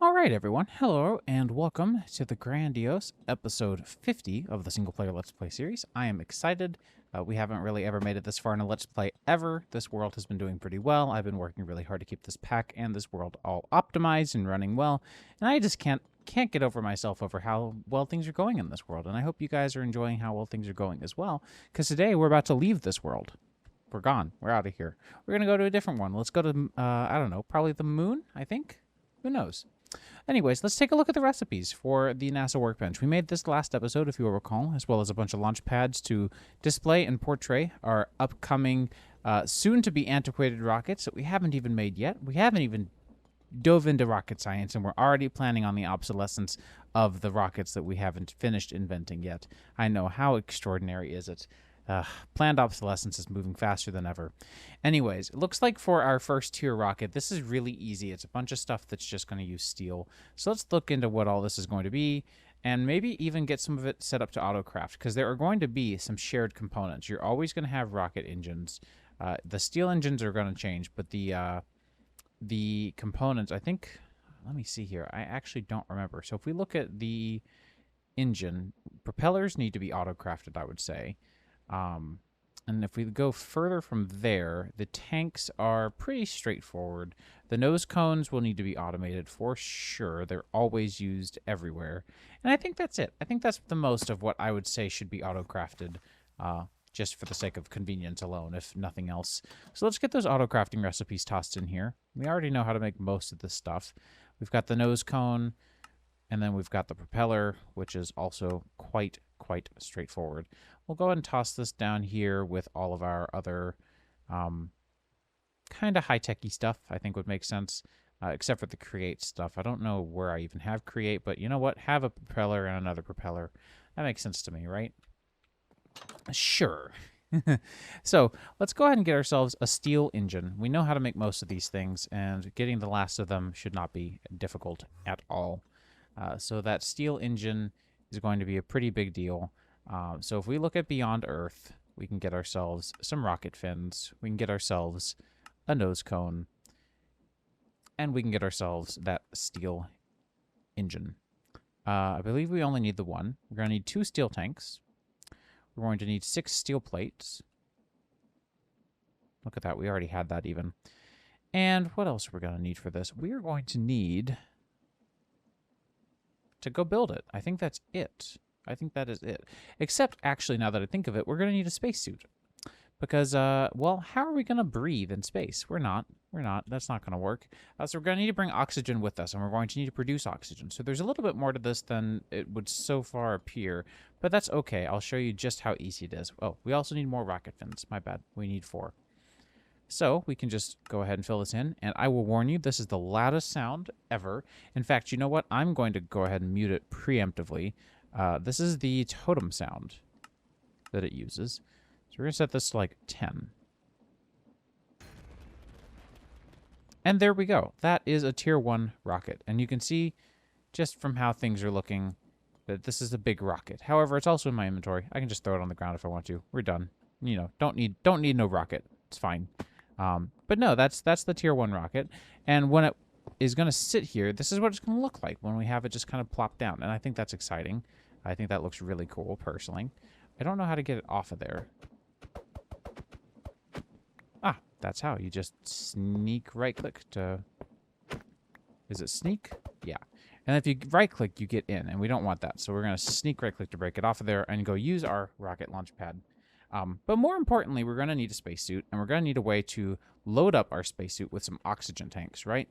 All right, everyone. Hello, and welcome to the grandiose episode 50 of the single player Let's Play series. I am excited. We haven't really ever made it this far in a Let's Play ever. This world has been doing pretty well. I've been working really hard to keep this pack and this world all optimized and running well, and I just can't get over myself over how well things are going in this world. And I hope you guys are enjoying how well things are going as well, because today we're about to leave this world. We're gone. We're out of here. We're gonna go to a different one. Let's go to I don't know, probably the moon. I think. Who knows? Anyways, let's take a look at the recipes for the NASA workbench. We made this last episode, if you will recall, as well as a bunch of launch pads to display and portray our upcoming, soon-to-be antiquated rockets that we haven't even made yet. We haven't even dove into rocket science, and we're already planning on the obsolescence of the rockets that we haven't finished inventing yet. I know, how extraordinary is it? Planned obsolescence is moving faster than ever. Anyways, it looks like for our first tier rocket, this is really easy. It's a bunch of stuff that's just going to use steel. So let's look into what all this is going to be, and maybe even get some of it set up to autocraft, because there are going to be some shared components. You're always going to have rocket engines. The steel engines are going to change, but the components, I think, let me see here. I actually don't remember. So if we look at the engine, propellers need to be autocrafted, I would say. And if we go further from there, the tanks are pretty straightforward. The nose cones will need to be automated for sure. They're always used everywhere. And I think that's it. I think that's the most of what I would say should be autocrafted, just for the sake of convenience alone, if nothing else. So let's get those autocrafting recipes tossed in here. We already know how to make most of this stuff. We've got the nose cone, and then we've got the propeller, which is also quite straightforward. We'll go ahead and toss this down here with all of our other kind of high-techy stuff, I think would make sense, except for the create stuff. I don't know where I even have create, but you know what? Have a propeller and another propeller. That makes sense to me, right? Sure. So let's go ahead and get ourselves a steel engine. We know how to make most of these things, and getting the last of them should not be difficult at all. So that steel engine is going to be a pretty big deal. So if we look at Beyond Earth, we can get ourselves some rocket fins, we can get ourselves a nose cone, and we can get ourselves that steel engine. I believe we only need the one. We're going to need 2 steel tanks. We're going to need 6 steel plates. Look at that. We already had that even. And what else are we going to need for this? We are going to need to go build it. I think that's it. I think that is it. Except, actually, now that I think of it, we're going to need a spacesuit. Because, well, how are we going to breathe in space? We're not. That's not going to work. So we're going to need to bring oxygen with us, and we're going to need to produce oxygen. So there's a little bit more to this than it would so far appear. But that's okay. I'll show you just how easy it is. Oh, we also need more rocket fins. My bad. We need 4. So we can just go ahead and fill this in, and I will warn you, this is the loudest sound ever. In fact, you know what? I'm going to go ahead and mute it preemptively. This is the totem sound that it uses. So we're going to set this to like 10. And there we go. That is a tier 1 rocket. And you can see just from how things are looking that this is a big rocket. However, it's also in my inventory. I can just throw it on the ground if I want to. We're done. You know, don't need no rocket. It's fine. But no, that's the tier 1 rocket. And when it is going to sit here, this is what it's going to look like when we have it just kind of plop down. And I think that's exciting. I think that looks really cool, personally. I don't know how to get it off of there. Ah, that's how. You just sneak right-click to... Is it sneak? Yeah. And if you right-click, you get in, and we don't want that. So we're going to sneak right-click to break it off of there and go use our rocket launch pad. But more importantly, we're going to need a spacesuit, and we're going to need a way to load up our spacesuit with some oxygen tanks, right?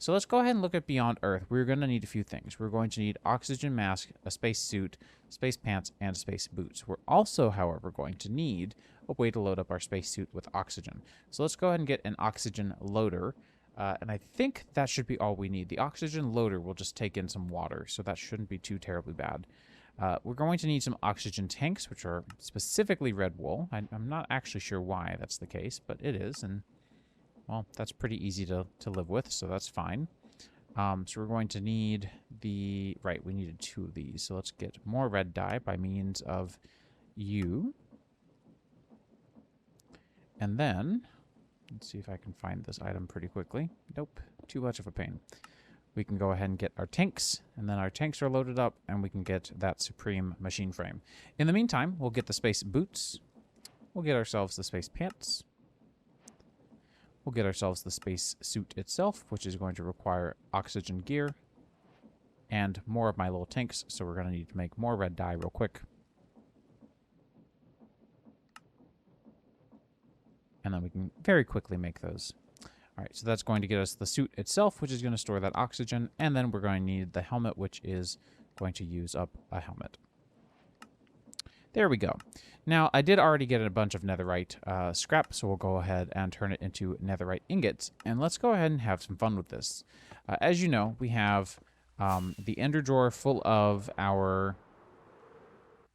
So let's go ahead and look at Beyond Earth. We're going to need a few things. We're going to need oxygen mask, a spacesuit, space pants, and space boots. We're also, however, going to need a way to load up our spacesuit with oxygen. So let's go ahead and get an oxygen loader. And I think that should be all we need. The oxygen loader will just take in some water, so that shouldn't be too terribly bad. We're going to need some oxygen tanks, which are specifically red wool. I'm not actually sure why that's the case, but it is, and, well, that's pretty easy to live with, so that's fine. So we're going to need the... Right, we needed 2 of these, so let's get more red dye by means of you. And then, let's see if I can find this item pretty quickly. Nope, too much of a pain. we can go ahead and get our tanks, and then our tanks are loaded up, and we can get that Supreme machine frame. In the meantime, we'll get the space boots. We'll get ourselves the space pants. We'll get ourselves the space suit itself, which is going to require oxygen gear and more of my little tanks, so we're going to need to make more red dye real quick. And then we can very quickly make those. All right, so that's going to get us the suit itself, which is going to store that oxygen, and then we're going to need the helmet, which is going to use up a helmet. There we go. Now, I did already get a bunch of netherite scrap, so we'll go ahead and turn it into netherite ingots, and let's go ahead and have some fun with this. As you know, we have the ender drawer full of our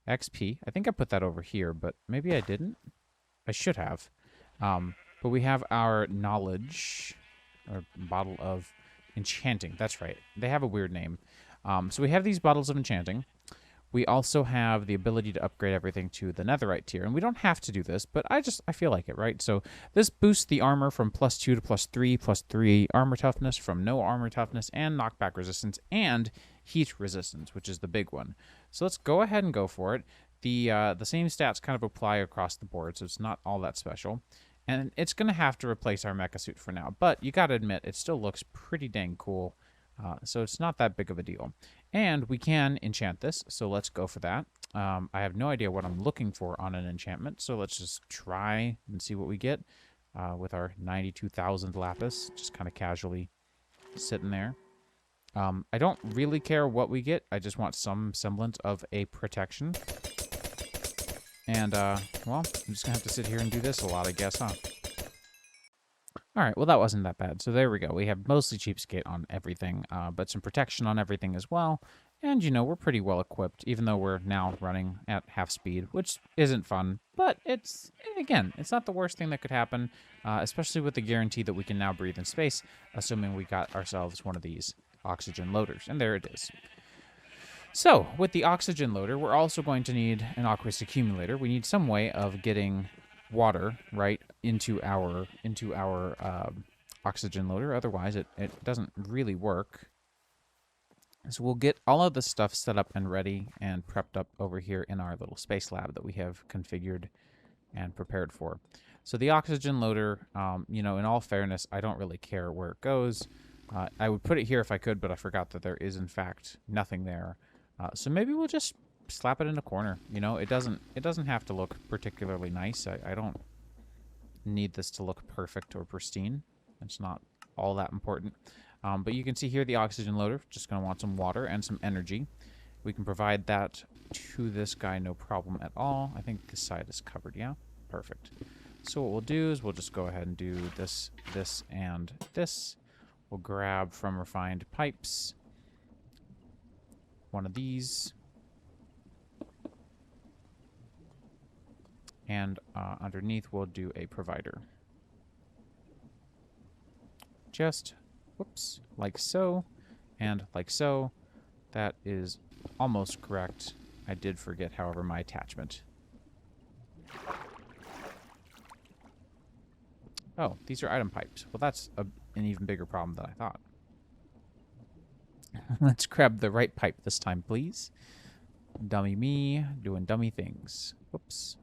XP. I think I put that over here, but maybe I didn't. I should have. But we have our knowledge, or bottle of enchanting. That's right. They have a weird name. So we have these bottles of enchanting. We also have the ability to upgrade everything to the netherite tier. And we don't have to do this, but I feel like it, right? So this boosts the armor from +2 to +3 armor toughness, from no armor toughness, and knockback resistance, and heat resistance, which is the big one. So let's go ahead and go for it. The same stats kind of apply across the board, so it's not all that special. And it's going to have to replace our mecha suit for now. But you got to admit, it still looks pretty dang cool. So it's not that big of a deal. And we can enchant this, so let's go for that. I have no idea what I'm looking for on an enchantment, so let's just try and see what we get with our 92,000 lapis, just kind of casually sitting there. I don't really care what we get. I just want some semblance of a protection. And, well, I'm just going to have to sit here and do this a lot, I guess, huh? Alright, well, that wasn't that bad. So there we go. We have mostly cheapskate on everything, but some protection on everything as well. And, you know, we're pretty well equipped, even though we're now running at half speed, which isn't fun. But it's, again, it's not the worst thing that could happen, especially with the guarantee that we can now breathe in space, assuming we got ourselves one of these oxygen loaders. And there it is. So, with the oxygen loader, we're also going to need an aqueous accumulator. We need some way of getting water, right, into our oxygen loader. Otherwise, it doesn't really work. So we'll get all of this stuff set up and ready and prepped up over here in our little space lab that we have configured and prepared for. So the oxygen loader, you know, in all fairness, I don't really care where it goes. I would put it here if I could, but I forgot that there is, in fact, nothing there. So maybe we'll just slap it in a corner. You know, it doesn't have to look particularly nice. I don't need this to look perfect or pristine. It's not all that important. But you can see here the oxygen loader. Just going to want some water and some energy. We can provide that to this guy, no problem at all. I think this side is covered, yeah? Perfect. So what we'll do is we'll just go ahead and do this, this, and this. We'll grab from refined pipes one of these. And underneath we'll do a provider. Just, whoops, like so, and like so. That is almost correct. I did forget, however, my attachment. Oh, these are item pipes. Well, that's an even bigger problem than I thought. Let's grab the right pipe this time, please. Dummy me, doing dummy things. Whoops.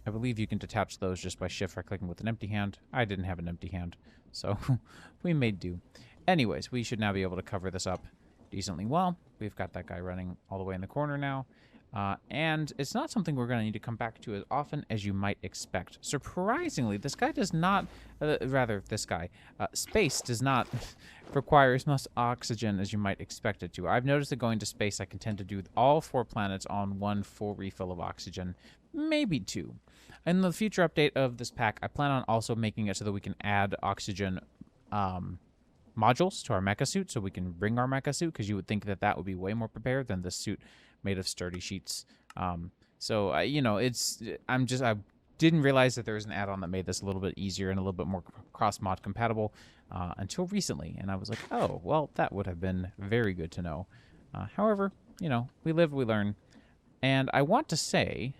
I believe you can detach those just by shift right clicking with an empty hand. I didn't have an empty hand, so we made do. Anyways, we should now be able to cover this up decently well. We've got that guy running all the way in the corner now. And it's not something we're going to need to come back to as often as you might expect. Surprisingly, this guy does not, space does not require as much oxygen as you might expect it to. I've noticed that going to space, I can tend to do all 4 planets on 1 full refill of oxygen, maybe 2. In the future update of this pack, I plan on also making it so that we can add oxygen modules to our mecha suit, so we can bring our mecha suit, because you would think that that would be way more prepared than this suit made of sturdy sheets. You know, I didn't realize that there was an add-on that made this a little bit easier and a little bit more cross-mod compatible until recently, and I was like, oh, well, that would have been very good to know. However, you know, we live, we learn, and I want to say,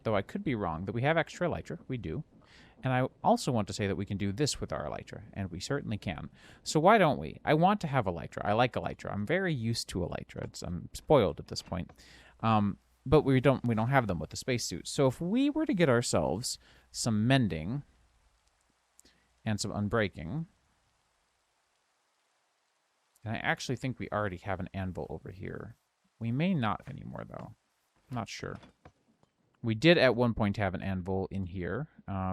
though I could be wrong, that we have extra elytra. We do. And I also want to say that we can do this with our elytra, and we certainly can. So why don't we? I want to have elytra. I like elytra. I'm very used to elytra. I'm spoiled at this point. But we don't have them with the spacesuit. So if we were to get ourselves some mending and some unbreaking, and I actually think we already have an anvil over here. We may not anymore, though. I'm not sure. We did at one point have an anvil in here.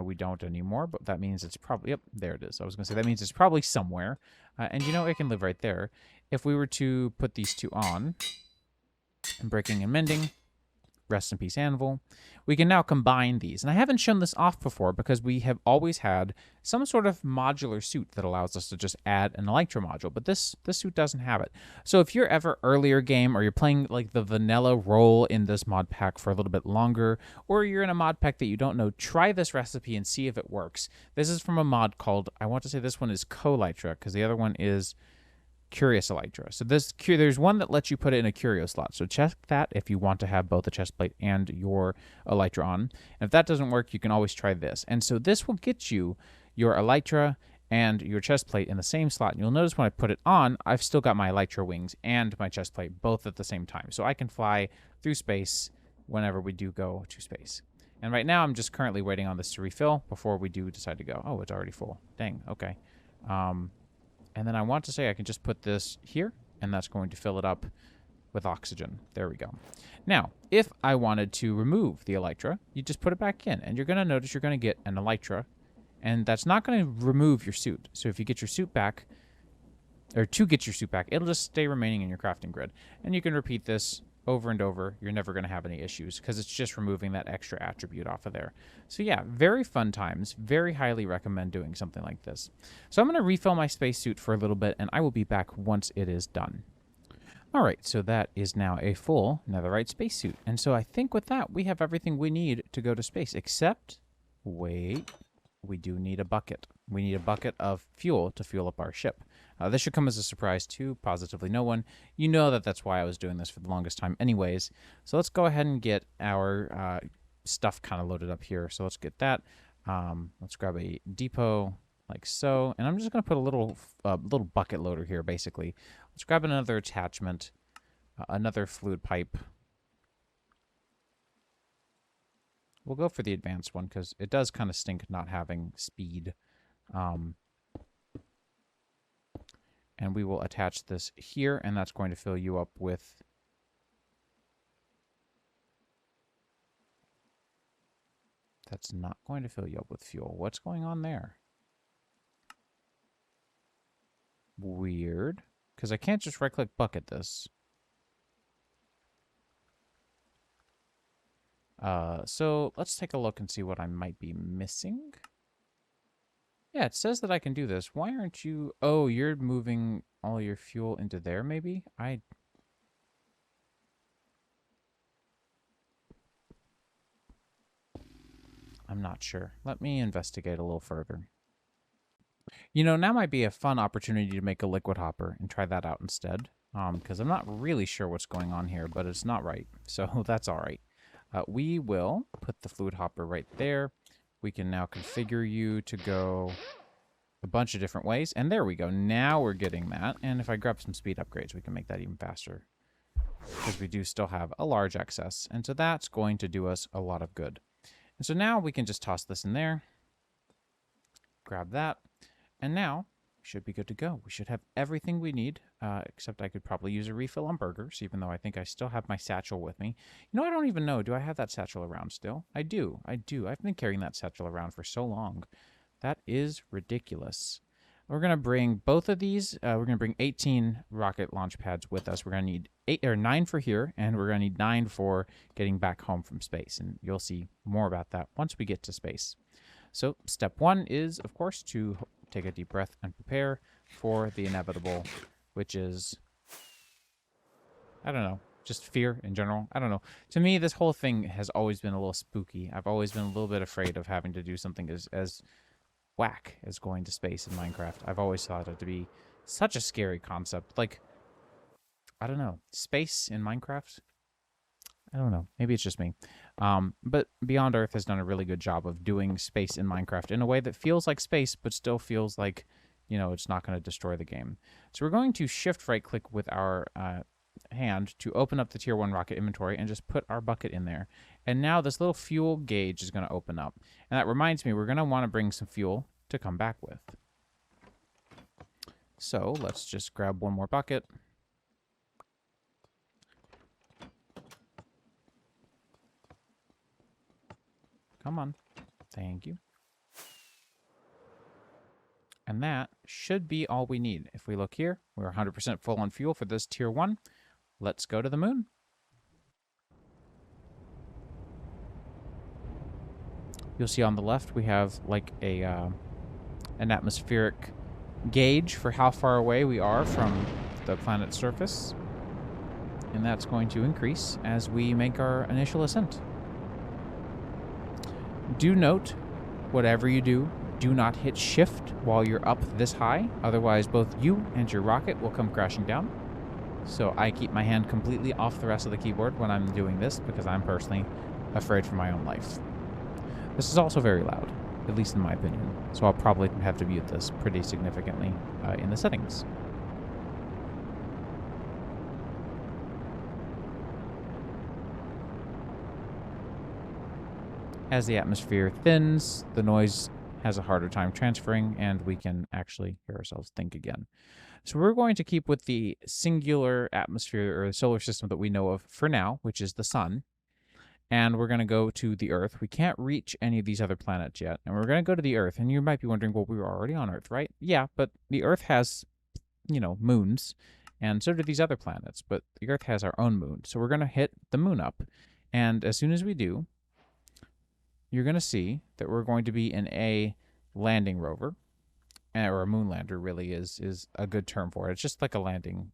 We don't anymore, but that means it's probably... Yep, there it is. I was going to say that means it's probably somewhere. And you know, it can live right there. If we were to put these two on, and breaking and mending, rest in peace anvil, we can now combine these. And I haven't shown this off before because we have always had some sort of modular suit that allows us to just add an elytra module, but this suit doesn't have it. So if you're ever earlier game, or you're playing like the vanilla role in this mod pack for a little bit longer, or you're in a mod pack that you don't know, try this recipe and see if it works. This is from a mod called, I want to say this one is Co-Elytra, because the other one is Curious Elytra. So there's one that lets you put it in a curio slot. So check that if you want to have both a chest plate and your elytra on. And if that doesn't work, you can always try this. And so this will get you your elytra and your chest plate in the same slot. And you'll notice when I put it on, I've still got my elytra wings and my chest plate both at the same time. So I can fly through space whenever we do go to space. And right now, I'm just currently waiting on this to refill before we do decide to go. Oh, it's already full. Dang, okay. And then I want to say I can just put this here, and that's going to fill it up with oxygen. There we go. Now, if I wanted to remove the elytra, you just put it back in, and you're going to notice you're going to get an elytra, and that's not going to remove your suit. So if you get your suit back, or to get your suit back, it'll just stay remaining in your crafting grid. And you can repeat this over and over. You're never going to have any issues because it's just removing that extra attribute off of there. So yeah, very fun times. Very highly recommend doing something like this. So I'm going to refill my spacesuit for a little bit, and I will be back once it is done. All right, so that is now a full netherite spacesuit. And so I think with that, we have everything we need to go to space, except, wait, we do need a bucket. We need a bucket of fuel to fuel up our ship. This should come as a surprise to positively no one. You know that that's why I was doing this for the longest time anyways. So let's go ahead and get our stuff kind of loaded up here. So let's get that. Let's grab a depot like so. And I'm just going to put a little bucket loader here, basically. Let's grab another attachment, another fluid pipe. We'll go for the advanced one because it does kind of stink not having speed. And we will attach this here, and that's going to fill you up with... That's not going to fill you up with fuel. What's going on there? Weird. Because I can't just right-click bucket this. So let's take a look and see what I might be missing. Yeah, it says that I can do this. Why aren't you... Oh, you're moving all your fuel into there, maybe? I'm not sure. Let me investigate a little further. You know, now might be a fun opportunity to make a liquid hopper and try that out instead. Because I'm not really sure what's going on here, but it's not right. So that's all right. We will put the fluid hopper right there. We can now configure you to go a bunch of different ways. And there we go. Now we're getting that. And if I grab some speed upgrades, we can make that even faster. Because we do still have a large excess. And so that's going to do us a lot of good. And so now we can just toss this in there. Grab that. And now we should be good to go. We should have everything we need. Except I could probably use a refill on burgers, even though I think I still have my satchel with me. You know, I don't even know. Do I have that satchel around still? I do. I do. I've been carrying that satchel around for so long. That is ridiculous. We're going to bring both of these. We're going to bring 18 rocket launch pads with us. We're going to need 9 for here, and we're going to need 9 for getting back home from space. And you'll see more about that once we get to space. So step 1 is, of course, to take a deep breath and prepare for the inevitable, which is, I don't know, just fear in general. I don't know. To me, this whole thing has always been a little spooky. I've always been a little bit afraid of having to do something as whack as going to space in Minecraft. I've always thought it to be such a scary concept. Like, I don't know, space in Minecraft? I don't know. Maybe it's just me. But Beyond Earth has done a really good job of doing space in Minecraft in a way that feels like space, but still feels like, it's not going to destroy the game. So we're going to shift right click with our hand to open up the tier 1 rocket inventory and just put our bucket in there. And now this little fuel gauge is going to open up. And that reminds me, we're going to want to bring some fuel to come back with. So let's just grab one more bucket. Come on. Thank you. And that should be all we need. If we look here, we're 100% full on fuel for this tier 1. Let's go to the moon. You'll see on the left we have like an atmospheric gauge for how far away we are from the planet's surface. And that's going to increase as we make our initial ascent. Do note, whatever you do, do not hit shift while you're up this high. Otherwise, both you and your rocket will come crashing down. So I keep my hand completely off the rest of the keyboard when I'm doing this because I'm personally afraid for my own life. This is also very loud, at least in my opinion. So I'll probably have to mute this pretty significantly in the settings. As the atmosphere thins, the noise has a harder time transferring, and we can actually hear ourselves think again. So we're going to keep with the singular atmosphere or the solar system that we know of for now, which is the sun. And we're going to go to the Earth. We can't reach any of these other planets yet. And we're going to go to the Earth. And you might be wondering, well, we were already on Earth, right? Yeah, but the Earth has, moons. And so do these other planets. But the Earth has our own moon. So we're going to hit the moon up. And as soon as we do, you're going to see that we're going to be in a landing rover, or a moonlander really is a good term for it. It's just like a landing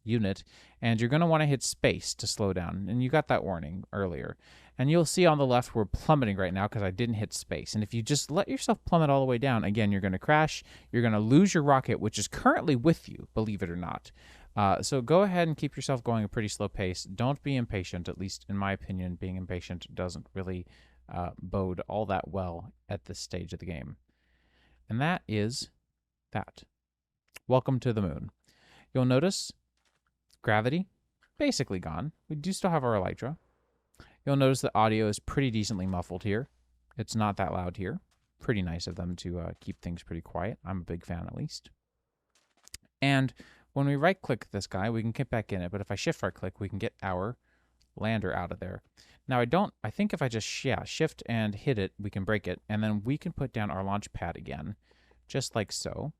unit, and you're going to want to hit space to slow down, and you got that warning earlier. And you'll see on the left we're plummeting right now because I didn't hit space. And if you just let yourself plummet all the way down, again, you're going to crash. You're going to lose your rocket, which is currently with you, believe it or not. So go ahead and keep yourself going at a pretty slow pace. Don't be impatient, at least in my opinion. Being impatient doesn't really bode all that well at this stage of the game. And that is that. Welcome to the moon. You'll notice gravity, basically gone. We do still have our elytra. You'll notice the audio is pretty decently muffled here. It's not that loud here. Pretty nice of them to keep things pretty quiet. I'm a big fan, at least. And when we right-click this guy, we can get back in it. But if I shift right-click, we can get our lander out of there. Now, I think if I just shift and hit it, we can break it. And then we can put down our launch pad again, just like so.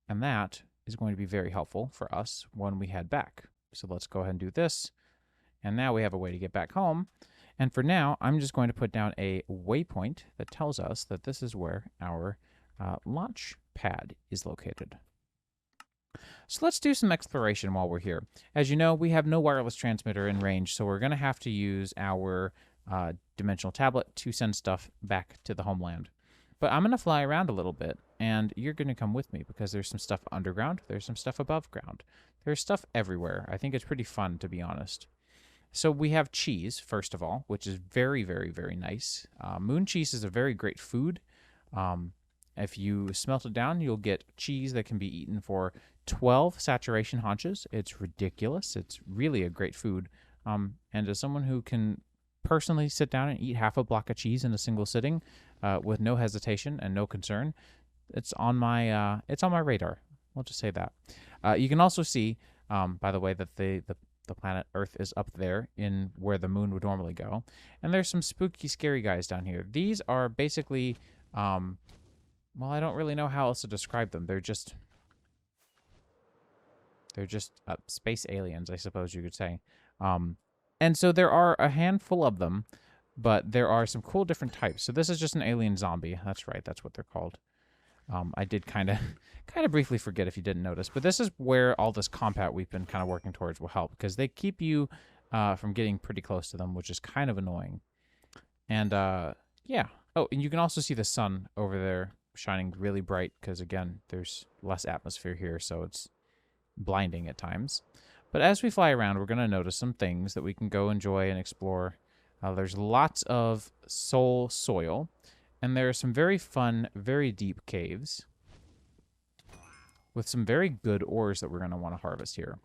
And that is going to be very helpful for us when we head back. So let's go ahead and do this. And now we have a way to get back home. And for now, I'm just going to put down a waypoint that tells us that this is where our launch pad is located. So let's do some exploration while we're here. As you know, we have no wireless transmitter in range, so we're going to have to use our dimensional tablet to send stuff back to the homeland. But I'm going to fly around a little bit, and you're going to come with me because there's some stuff underground, there's some stuff above ground. There's stuff everywhere. I think it's pretty fun, to be honest. So we have cheese, first of all, which is very, very, very nice. Moon cheese is a very great food. If you smelt it down, you'll get cheese that can be eaten for 12 saturation haunches. It's ridiculous. It's really a great food. And as someone who can personally sit down and eat half a block of cheese in a single sitting with no hesitation and no concern, it's on my radar. We'll just say that. You can also see, by the way, that the planet Earth is up there in where the moon would normally go. And there's some spooky, scary guys down here. These are basically, well, I don't really know how else to describe them. They're just space aliens, I suppose you could say. And so there are a handful of them, but there are some cool different types. So this is just an alien zombie. That's right. That's what they're called. I did kind of briefly forget if you didn't notice, but this is where all this compat we've been kind of working towards will help, because they keep you from getting pretty close to them, which is kind of annoying. And yeah. Oh, and you can also see the sun over there shining really bright because, again, there's less atmosphere here, so it's blinding at times. But as we fly around, we're going to notice some things that we can go enjoy and explore There's lots of soul soil, and there are some very fun, very deep caves with some very good ores that we're going to want to harvest here.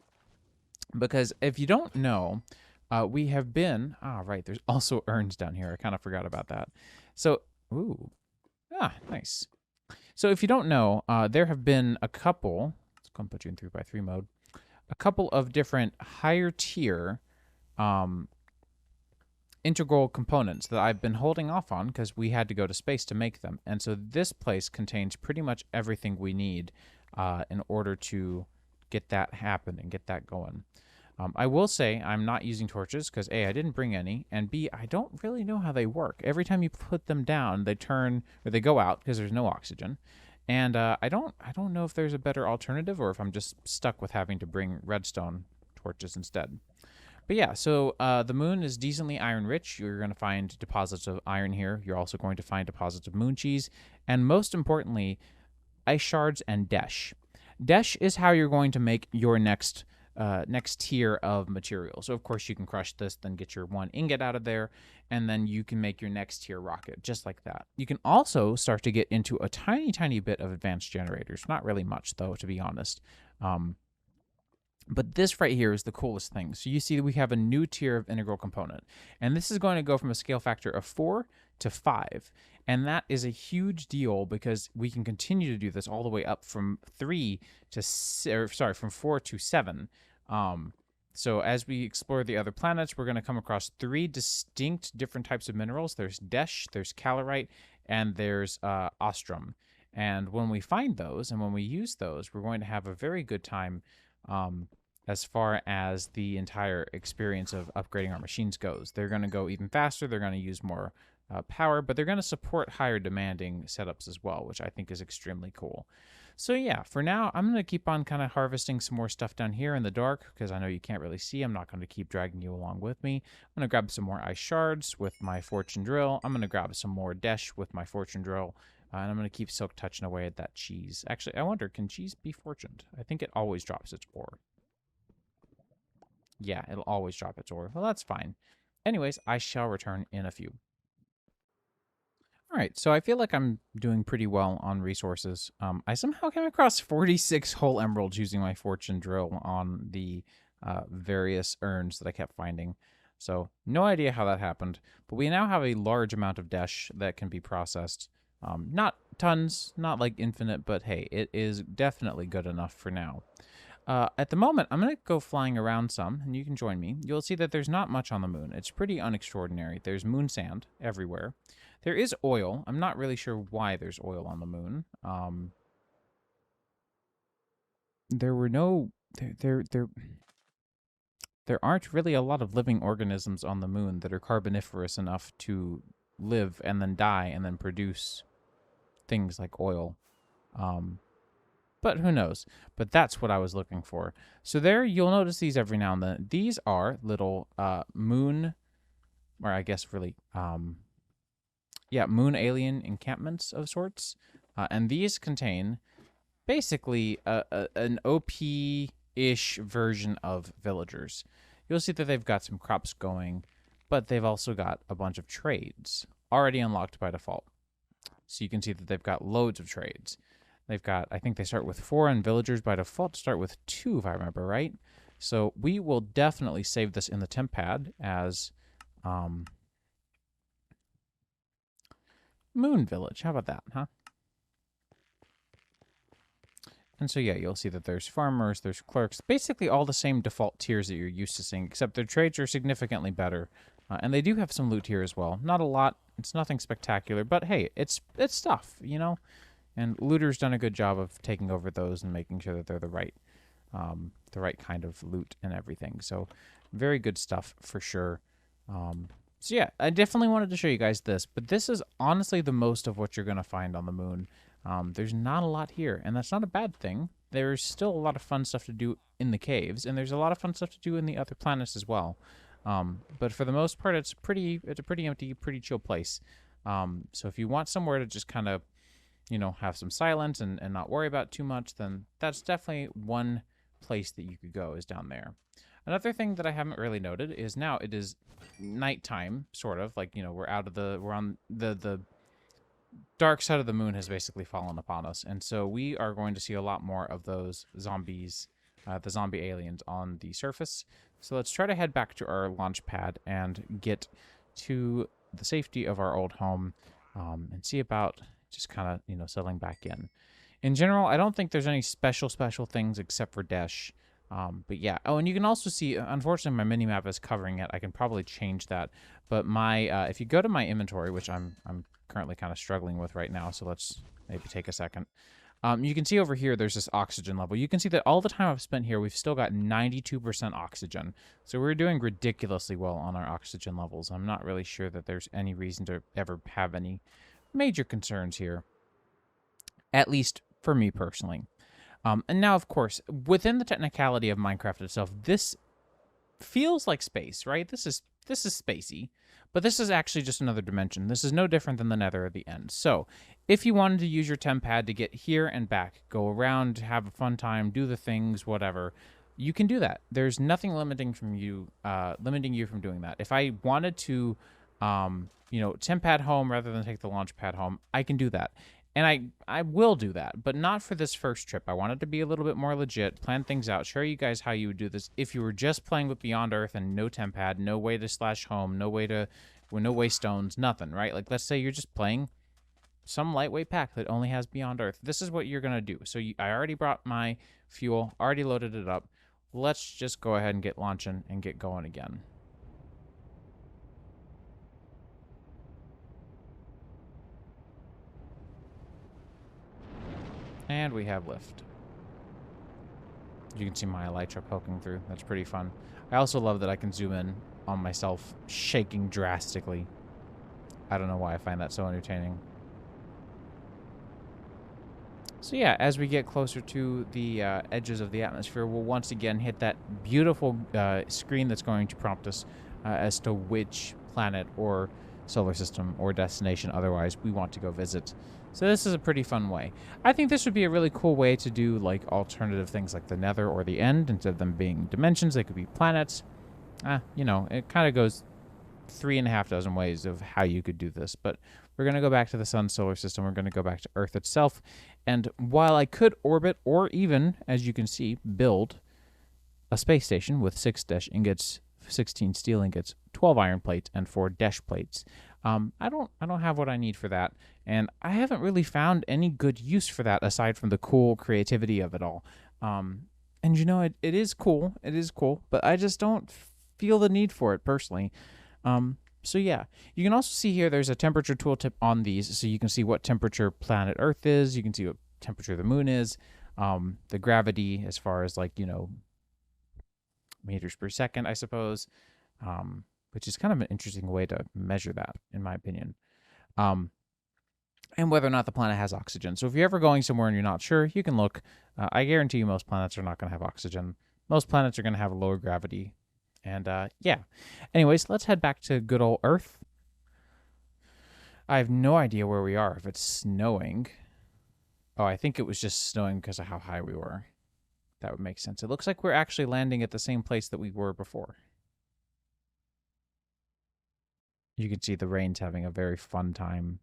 Because if you don't know, we have been... right, there's also urns down here. I kind of forgot about that. So, ooh. Nice. So if you don't know, there have been a couple... Let's go and put you in 3x3 mode. A couple of different higher tier integral components that I've been holding off on because we had to go to space to make them. And so this place contains pretty much everything we need in order to get that happen and get that going. I will say I'm not using torches because A, I didn't bring any, and B, I don't really know how they work. Every time you put them down, they turn, or they go out because there's no oxygen. And I don't know if there's a better alternative or if I'm just stuck with having to bring redstone torches instead. But yeah, so the moon is decently iron rich. You're going to find deposits of iron here. You're also going to find deposits of moon cheese. And most importantly, ice shards and desh. Desh is how you're going to make your next tier of material. So of course you can crush this, then get your one ingot out of there, and then you can make your next tier rocket, just like that. You can also start to get into a tiny bit of advanced generators. Not really much, though, to be honest. But this right here is the coolest thing. So you see that we have a new tier of integral component. And this is going to go from a scale factor of 4 to 5. And that is a huge deal because we can continue to do this all the way up from 4 to 7. So as we explore the other planets, we're going to come across 3 distinct different types of minerals. There's desh, there's calorite, and there's ostrum. And when we find those and when we use those, we're going to have a very good time as far as the entire experience of upgrading our machines goes. They're going to go even faster. They're going to use more power, but they're going to support higher demanding setups as well, which I think is extremely cool. So yeah, for now, I'm going to keep on kind of harvesting some more stuff down here in the dark because I know you can't really see. I'm not going to keep dragging you along with me. I'm going to grab some more ice shards with my fortune drill. I'm going to grab some more desh with my fortune drill. And I'm going to keep silk touching away at that cheese. Actually, I wonder, can cheese be fortuned? I think it always drops its ore. Yeah, it'll always drop its ore. Well, that's fine. Anyways, I shall return in a few. All right, so I feel like I'm doing pretty well on resources. I somehow came across 46 whole emeralds using my fortune drill on the various urns that I kept finding. So no idea how that happened, but we now have a large amount of desh that can be processed. Not tons, not like infinite, but hey, it is definitely good enough for now. At the moment, I'm going to go flying around some, and you can join me. You'll see that there's not much on the moon. It's pretty unextraordinary. There's moon sand everywhere. There is oil. I'm not really sure why there's oil on the moon. There were no... There aren't really a lot of living organisms on the moon that are carboniferous enough to live and then die and then produce things like oil. But who knows? But that's what I was looking for. So there, you'll notice these every now and then. These are little moon, or I guess really, moon alien encampments of sorts. And these contain basically an OP-ish version of villagers. You'll see that they've got some crops going, but they've also got a bunch of trades already unlocked by default. So you can see that they've got loads of trades. They've got, I think they start with 4, and villagers by default start with 2, if I remember right. So we will definitely save this in the temp pad as Moon Village. How about that, huh? And so, yeah, you'll see that there's farmers, there's clerks, basically all the same default tiers that you're used to seeing, except their trades are significantly better. And they do have some loot here as well. Not a lot. It's nothing spectacular, but hey, it's stuff, you know? And Looter's done a good job of taking over those and making sure that they're the right kind of loot and everything. So very good stuff for sure. So yeah, I definitely wanted to show you guys this, but this is honestly the most of what you're going to find on the moon. There's not a lot here, and that's not a bad thing. There's still a lot of fun stuff to do in the caves, and there's a lot of fun stuff to do in the other planets as well. But for the most part, it's a pretty empty, pretty chill place. So if you want somewhere to just kind of, you know, have some silence and not worry about too much, then that's definitely one place that you could go is down there. Another thing that I haven't really noted is now it is nighttime, sort of like, you know, we're on the dark side of the moon has basically fallen upon us, and so we are going to see a lot more of those zombies, the zombie aliens on the surface. So let's try to head back to our launch pad and get to the safety of our old home, and see about just kind of, you know, settling back in. In general, I don't think there's any special things except for Desh. But yeah. Oh, and you can also see, unfortunately, my minimap is covering it. I can probably change that. But my, if you go to my inventory, which I'm currently kind of struggling with right now, so let's maybe take a second. You can see over here, there's this oxygen level. You can see that all the time I've spent here, we've still got 92% oxygen. So we're doing ridiculously well on our oxygen levels. I'm not really sure that there's any reason to ever have any major concerns here, at least for me personally. And now, of course, within the technicality of Minecraft itself, this feels like space, right? This is spacey, but this is actually just another dimension. This is no different than the Nether at the end. So if you wanted to use your temp pad to get here and back, go around, have a fun time, do the things, whatever, you can do that. There's nothing limiting you from doing that. If I wanted to, you know, temp pad home rather than take the launch pad home, I can do that. And I will do that, but not for this first trip. I wanted to be a little bit more legit, plan things out, show you guys how you would do this if you were just playing with Beyond Earth and no temp pad, no way to slash home, no way stones, nothing, right? Like, let's say you're just playing some lightweight pack that only has Beyond Earth. This is what you're going to do. So I already brought my fuel, already loaded it up. Let's just go ahead and get launching and get going again. And we have lift. You can see my elytra poking through. That's pretty fun. I also love that I can zoom in on myself shaking drastically. I don't know why I find that so entertaining. So yeah, as we get closer to the edges of the atmosphere, we'll once again hit that beautiful screen that's going to prompt us as to which planet or solar system or destination otherwise we want to go visit. So this is a pretty fun way. I think this would be a really cool way to do like alternative things like the Nether or the End. Instead of them being dimensions, they could be planets. You know, it kind of goes 3.5 dozen ways of how you could do this. But we're going to go back to the sun solar system. We're going to go back to Earth itself. And while I could orbit or even, as you can see, build a space station with 6 Desh ingots, 16 steel ingots, 12 iron plates, and 4 Desh plates, I don't have what I need for that, and I haven't really found any good use for that aside from the cool creativity of it all. And you know, it is cool, but I just don't feel the need for it personally. So yeah, you can also see here there's a temperature tooltip on these, so you can see what temperature planet Earth is, you can see what temperature the moon is, the gravity as far as like, you know, meters per second, I suppose, which is kind of an interesting way to measure that, in my opinion. And whether or not the planet has oxygen. So if you're ever going somewhere and you're not sure, you can look. I guarantee you most planets are not going to have oxygen. Most planets are going to have a lower gravity. And yeah. Anyways, let's head back to good old Earth. I have no idea where we are, if it's snowing. Oh, I think it was just snowing because of how high we were. That would make sense. It looks like we're actually landing at the same place that we were before. You can see the rain's having a very fun time.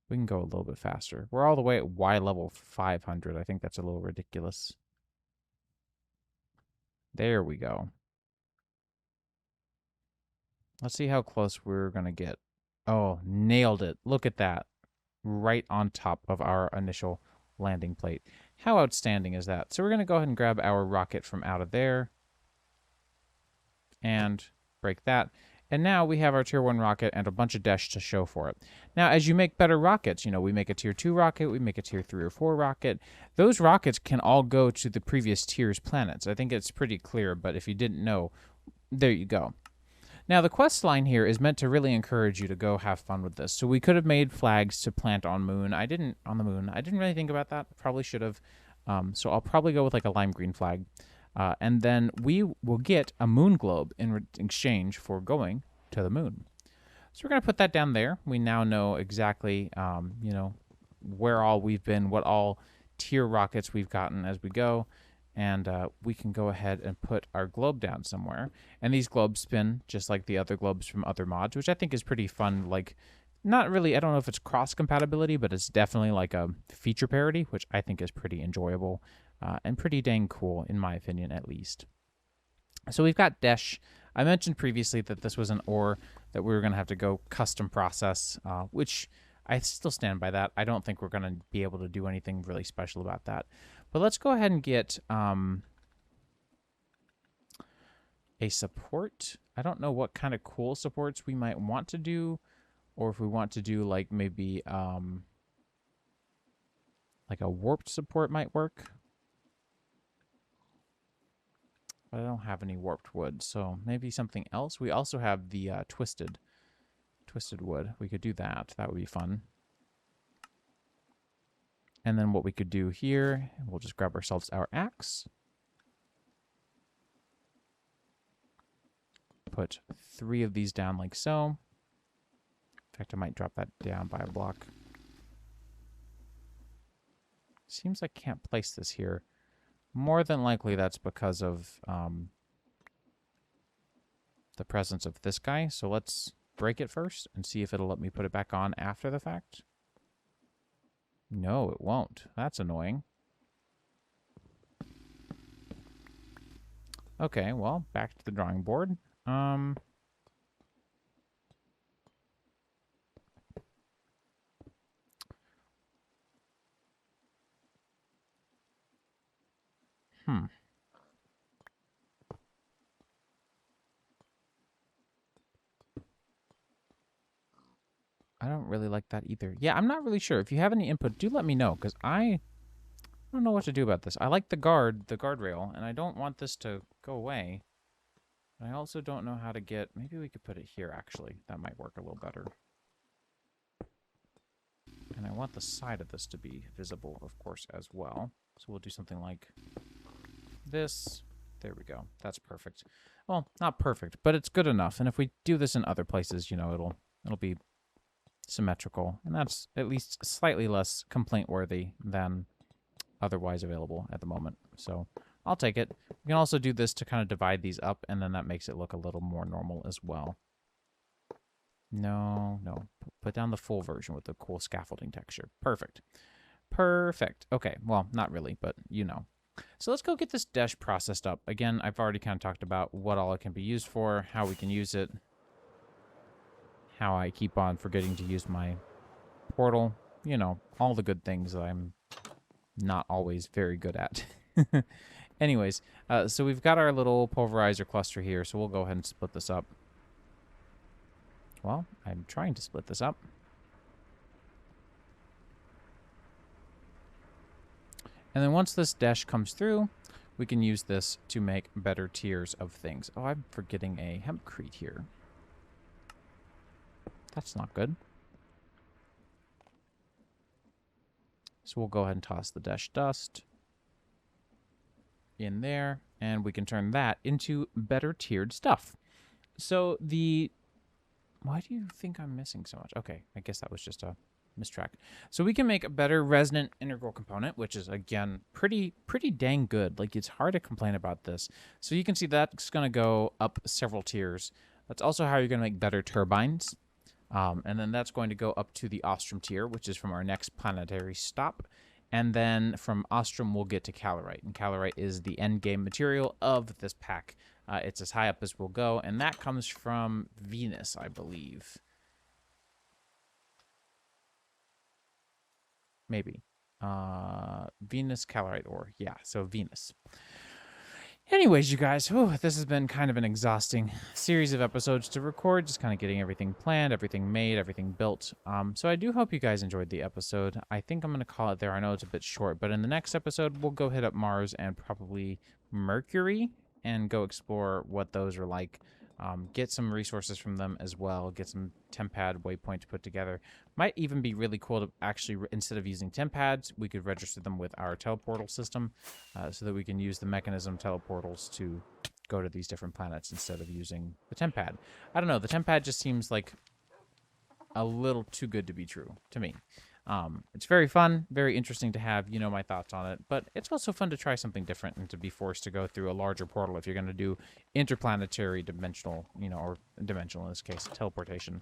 We can go a little bit faster. We're all the way at Y level 500. I think that's a little ridiculous. There we go. Let's see how close we're going to get. Oh, nailed it. Look at that. Right on top of our initial landing plate. How outstanding is that? So we're going to go ahead and grab our rocket from out of there. And break that. And now we have our tier 1 rocket and a bunch of Desh to show for it. Now, as you make better rockets, you know, we make a tier 2 rocket, we make a tier 3 or 4 rocket. Those rockets can all go to the previous tier's planets. I think it's pretty clear, but if you didn't know, there you go. Now, the quest line here is meant to really encourage you to go have fun with this. So we could have made flags to plant on moon. I didn't really think about that. Probably should have. So I'll probably go with like a lime green flag. And then we will get a moon globe in exchange for going to the moon. So we're going to put that down there. We now know exactly, you know, where all we've been, what all tier rockets we've gotten as we go. and we can go ahead and put our globe down somewhere. And these globes spin just like the other globes from other mods, which I think is pretty fun. Like, not really, I don't know if it's cross compatibility, but it's definitely like a feature parity, which I think is pretty enjoyable and pretty dang cool, in my opinion, at least. So we've got Desh. I mentioned previously that this was an ore that we were going to have to go custom process, which I still stand by that. I don't think we're going to be able to do anything really special about that. But let's go ahead and get a support. I don't know what kind of cool supports we might want to do, or if we want to do like maybe like a warped support might work. But I don't have any warped wood, so maybe something else. We also have the twisted wood. We could do that. That would be fun. And then what we could do here, we'll just grab ourselves our axe. Put 3 of these down like so. In fact, I might drop that down by a block. Seems I can't place this here. More than likely, that's because of the presence of this guy. So let's break it first and see if it'll let me put it back on after the fact. No, it won't. That's annoying. Okay, well, back to the drawing board. I don't really like that either. Yeah, I'm not really sure. If you have any input, do let me know, because I don't know what to do about this. I like the guardrail, and I don't want this to go away. I also don't know how to get... Maybe we could put it here, actually. That might work a little better. And I want the side of this to be visible, of course, as well. So we'll do something like this. There we go. That's perfect. Well, not perfect, but it's good enough. And if we do this in other places, you know, it'll be symmetrical. And that's at least slightly less complaint-worthy than otherwise available at the moment. So I'll take it. We can also do this to kind of divide these up, and then that makes it look a little more normal as well. No. Put down the full version with the cool scaffolding texture. Perfect. Perfect. Okay, well, not really, but you know. So let's go get this Desh processed up. Again, I've already kind of talked about what all it can be used for, how we can use it, how I keep on forgetting to use my portal. You know, all the good things that I'm not always very good at. Anyways, so we've got our little pulverizer cluster here, so we'll go ahead and split this up. Well, I'm trying to split this up. And then once this Desh comes through, we can use this to make better tiers of things. Oh, I'm forgetting a hempcrete here. That's not good. So we'll go ahead and toss the Desh dust in there, and we can turn that into better tiered stuff. So why do you think I'm missing so much? Okay, I guess that was just a mistrack. So we can make a better resonant integral component, which is, again, pretty dang good. Like, it's hard to complain about this. So you can see that's going to go up several tiers. That's also how you're going to make better turbines. And then that's going to go up to the Ostrom tier, which is from our next planetary stop. And then from Ostrom, we'll get to Calorite. And Calorite is the end game material of this pack. It's as high up as we'll go, and that comes from Venus, I believe. Maybe. Venus Calorite ore. Yeah, so Venus. Anyways, you guys, this has been kind of an exhausting series of episodes to record, just kind of getting everything planned, everything made, everything built. So I do hope you guys enjoyed the episode. I think I'm going to call it there. I know it's a bit short, but in the next episode, we'll go hit up Mars and probably Mercury and go explore what those are like. Get some resources from them as well. Get some TemPad waypoints put together. Might even be really cool to actually, instead of using TemPads, we could register them with our teleportal system so that we can use the mechanism teleportals to go to these different planets instead of using the TemPad. I don't know. The TemPad just seems like a little too good to be true to me. It's very fun, very interesting to have, my thoughts on it, but it's also fun to try something different and to be forced to go through a larger portal if you're going to do interplanetary dimensional, or dimensional in this case, teleportation.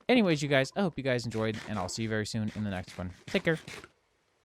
Anyways, you guys, I hope you guys enjoyed, and I'll see you very soon in the next one. Take care.